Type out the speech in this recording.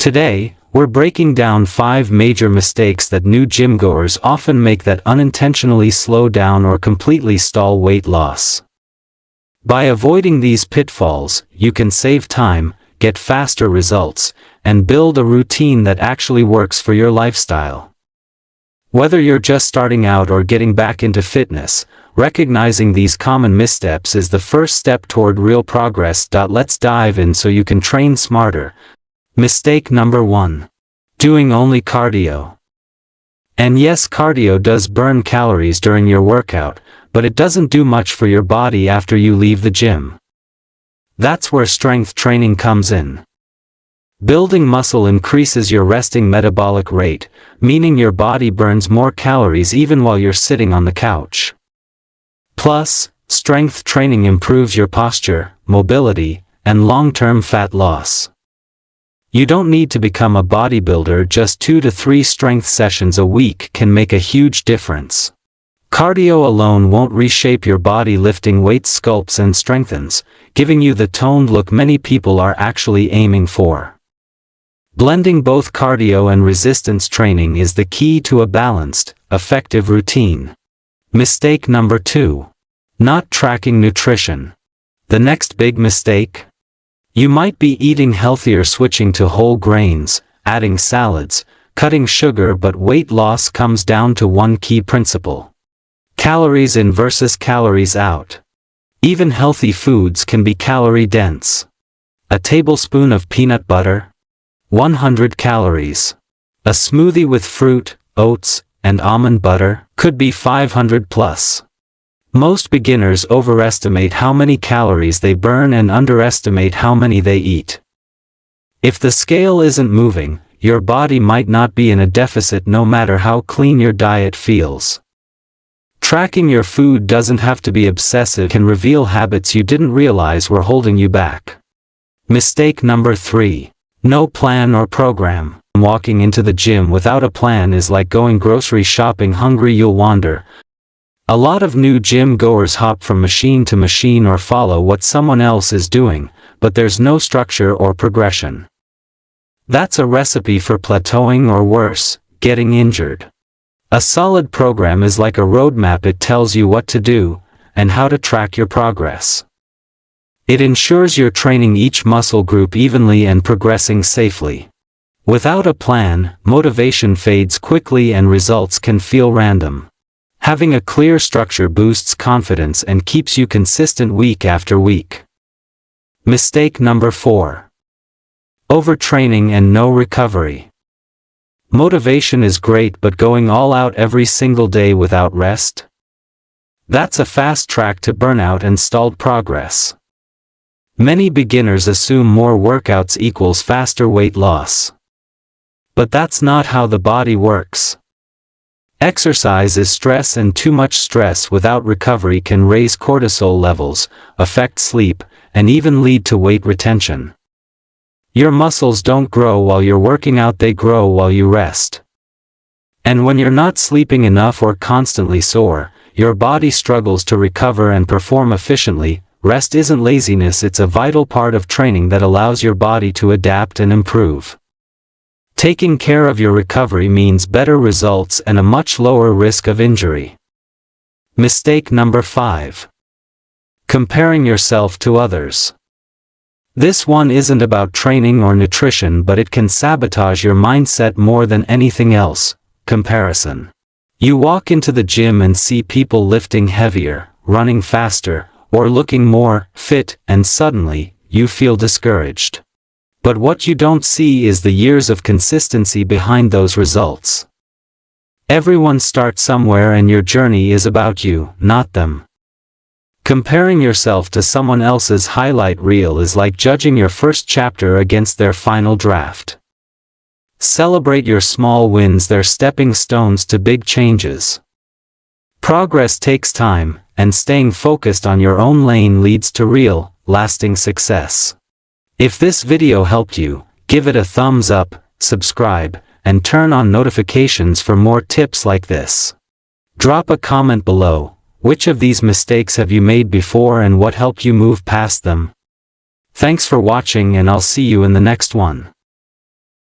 Today, we're breaking down 5 major mistakes that new gym-goers often make that unintentionally slow down or completely stall weight loss. By avoiding these pitfalls, you can save time, get faster results, and build a routine that actually works for your lifestyle. Whether you're just starting out or getting back into fitness, recognizing these common missteps is the first step toward real progress. Let's dive in so you can train smarter. Mistake number 1. Doing only cardio. And yes, cardio does burn calories during your workout, but it doesn't do much for your body after you leave the gym. That's where strength training comes in. Building muscle increases your resting metabolic rate, meaning your body burns more calories even while you're sitting on the couch. Plus, strength training improves your posture, mobility, and long-term fat loss. You don't need to become a bodybuilder, just 2 to 3 strength sessions a week can make a huge difference. Cardio alone won't reshape your body. Lifting weights sculpts and strengthens, giving you the toned look many people are actually aiming for. Blending both cardio and resistance training is the key to a balanced, effective routine. Mistake number 2. Not tracking nutrition. The next big mistake? You might be eating healthier, switching to whole grains, adding salads, cutting sugar, but weight loss comes down to one key principle. Calories in versus calories out. Even healthy foods can be calorie dense. A tablespoon of peanut butter? 100 calories. A smoothie with fruit, oats, and almond butter could be 500 plus. Most beginners overestimate how many calories they burn and underestimate how many they eat. If the scale isn't moving, your body might not be in a deficit no matter how clean your diet feels. Tracking your food doesn't have to be obsessive, can reveal habits you didn't realize were holding you back. Mistake number 3. No plan or program. Walking into the gym without a plan is like going grocery shopping hungry. You'll wander. A lot of new gym goers hop from machine to machine or follow what someone else is doing, but there's no structure or progression. That's a recipe for plateauing or worse, getting injured. A solid program is like a roadmap. It tells you what to do, and how to track your progress. It ensures you're training each muscle group evenly and progressing safely. Without a plan, motivation fades quickly and results can feel random. Having a clear structure boosts confidence and keeps you consistent week after week. Mistake number 4. Overtraining and no recovery. Motivation is great, but going all out every single day without rest? That's a fast track to burnout and stalled progress. Many beginners assume more workouts equals faster weight loss. But that's not how the body works. Exercise is stress, and too much stress without recovery can raise cortisol levels, affect sleep, and even lead to weight retention. Your muscles don't grow while you're working out, they grow while you rest. And when you're not sleeping enough or constantly sore, your body struggles to recover and perform efficiently. Rest isn't laziness, it's a vital part of training that allows your body to adapt and improve. Taking care of your recovery means better results and a much lower risk of injury. Mistake number 5. Comparing yourself to others. This one isn't about training or nutrition, but it can sabotage your mindset more than anything else: comparison. You walk into the gym and see people lifting heavier, running faster, or looking more fit, and suddenly, you feel discouraged. But what you don't see is the years of consistency behind those results. Everyone starts somewhere, and your journey is about you, not them. Comparing yourself to someone else's highlight reel is like judging your first chapter against their final draft. Celebrate your small wins, they're stepping stones to big changes. Progress takes time, and staying focused on your own lane leads to real, lasting success. If this video helped you, give it a thumbs up, subscribe, and turn on notifications for more tips like this. Drop a comment below. Which of these mistakes have you made before and what helped you move past them? Thanks for watching, and I'll see you in the next one.